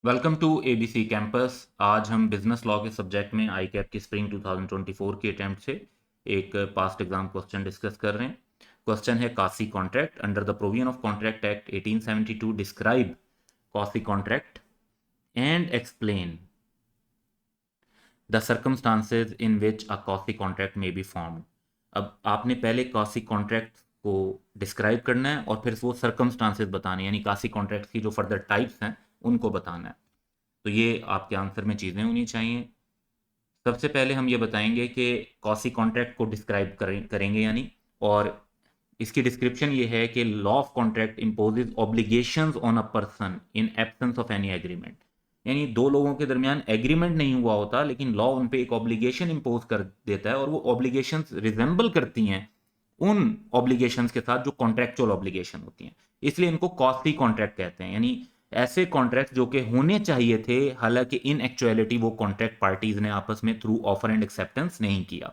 Welcome to ABC campus. आज हम business law के सब्जेक्ट में आई कैप की स्प्रिंग 2024 के अटैम्प्ट से एक पास्ट एग्जाम क्वेश्चन डिस्कस कर रहे हैं। क्वेश्चन है कासी contract under the provision of contract act 1872 describe quasi contract and explain the circumstances in which a quasi contract में बी फॉर्म्ड। अब आपने पहले कॉसी कॉन्ट्रैक्ट को डिस्क्राइब करना है और फिर वो सर्कमस्टांसेज बताने, यानी कासी कॉन्ट्रैक्ट की जो फर्दर टाइप्स हैं उनको बताना है। तो ये आपके आंसर में चीज़ें होनी चाहिए। सबसे पहले हम ये बताएंगे कि कॉसी कॉन्ट्रैक्ट को डिस्क्राइब करेंगे यानी, और इसकी डिस्क्रिप्शन ये है कि law of contract imposes obligations on a person in absence of any agreement. यानी दो लोगों के दरमियान एग्रीमेंट नहीं हुआ होता लेकिन लॉ उन पे एक ऑब्लिगेशन इम्पोज कर देता है, और वो ऑब्लिगेशंस रिजेंबल करती हैं उन ऑब्लिगेशंस के साथ जो कॉन्ट्रैक्चुअल ऑब्लिगेशन होती हैं। इसलिए इनको कॉस्टली कॉन्ट्रैक्ट कहते हैं, यानी ऐसे कॉन्ट्रैक्ट जो कि होने चाहिए थे, हालांकि इन एक्चुअलिटी वो कॉन्ट्रैक्ट पार्टीज ने आपस में थ्रू ऑफर एंड एक्सेप्टेंस नहीं किया।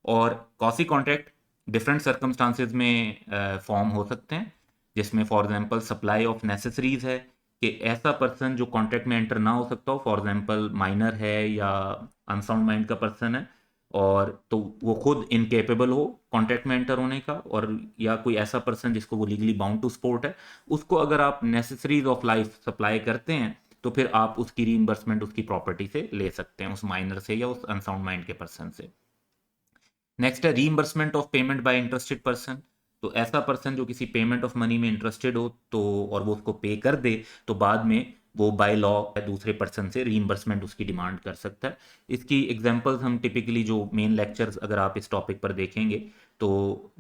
और कॉसी कॉन्ट्रैक्ट डिफरेंट सर्कमस्टांसेस में फॉर्म हो सकते हैं, जिसमें for example supply of necessaries है कि ऐसा पर्सन जो कॉन्ट्रैक्ट में एंटर ना हो सकता हो, फॉर एग्जांपल माइनर है या अनसाउंड माइंड का पर्सन है, और तो वो खुद इनकेपेबल हो कॉन्ट्रैक्ट में एंटर होने का, और या कोई ऐसा पर्सन जिसको वो लीगली बाउंड टू सपोर्ट है, उसको अगर आप नेसेसरीज ऑफ लाइफ सप्लाई करते हैं तो फिर आप उसकी रीइंबर्समेंट उसकी प्रॉपर्टी से ले सकते हैं, उस माइनर से या उस अनसाउंड माइंड के पर्सन से। नेक्स्ट है reimbursement of payment by interested person. तो ऐसा पर्सन जो किसी पेमेंट ऑफ मनी में इंटरेस्टेड हो तो और वो उसको पे कर दे, तो बाद में वो बाय लॉ दूसरे पर्सन से रीइंबर्समेंट उसकी डिमांड कर सकता है। इसकी एग्जांपल्स हम टिपिकली जो मेन लेक्चर्स अगर आप इस टॉपिक पर देखेंगे तो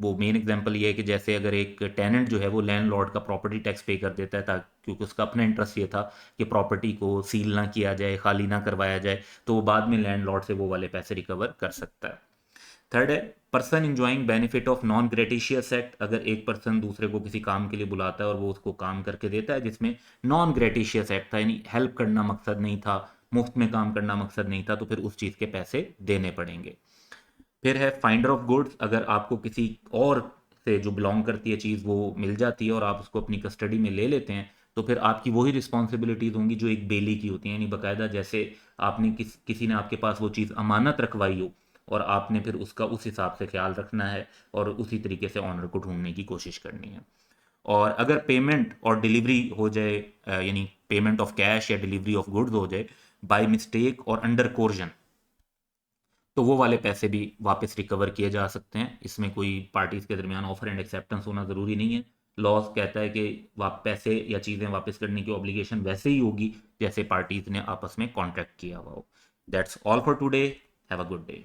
वो मेन एग्जांपल ये है कि जैसे अगर एक टेनेंट जो है वो लैंडलॉर्ड का प्रॉपर्टी टैक्स पे कर देता है, ताकि क्योंकि उसका अपना इंटरेस्ट ये था कि प्रॉपर्टी को सील ना किया जाए, खाली ना करवाया जाए, तो वो बाद में लैंडलॉर्ड से वो वाले पैसे रिकवर कर सकता है। थर्ड है person enjoying benefit of non gratuitous act. अगर एक पर्सन दूसरे को किसी काम के लिए बुलाता है और वो उसको काम करके देता है जिसमें नॉन ग्रेटिशियस एक्ट था, यानी हेल्प करना मकसद नहीं था, मुफ्त में काम करना मकसद नहीं था, तो फिर उस चीज़ के पैसे देने पड़ेंगे। फिर है फाइंडर ऑफ गुड्स। अगर आपको किसी और से जो बिलोंग करती है चीज़ वो मिल जाती है और आप उसको अपनी कस्टडी में ले लेते हैं, तो फिर आपकी वही रिस्पॉन्सिबिलिटीज़ होंगी जो एक बेली की होती हैं, यानी बाकायदा जैसे आपने किसी ने आपके पास वो चीज़ अमानत रखवाई हो, और आपने फिर उसका उस हिसाब से ख्याल रखना है और उसी तरीके से ऑनर को ढूंढने की कोशिश करनी है। और अगर पेमेंट और डिलीवरी हो जाए, यानी पेमेंट ऑफ कैश या डिलीवरी ऑफ गुड्स हो जाए बाय मिस्टेक और अंडर कोर्जन, तो वो वाले पैसे भी वापस रिकवर किए जा सकते हैं। इसमें कोई पार्टीज के दरमियान ऑफर एंड एक्सेप्टेंस होना ज़रूरी नहीं है। लॉज कहता है कि पैसे या चीज़ें वापस करने की ऑब्लिगेशन वैसे ही होगी जैसे पार्टीज ने आपस में कॉन्ट्रैक्ट किया हुआ हो। That's all for today. Have a good day.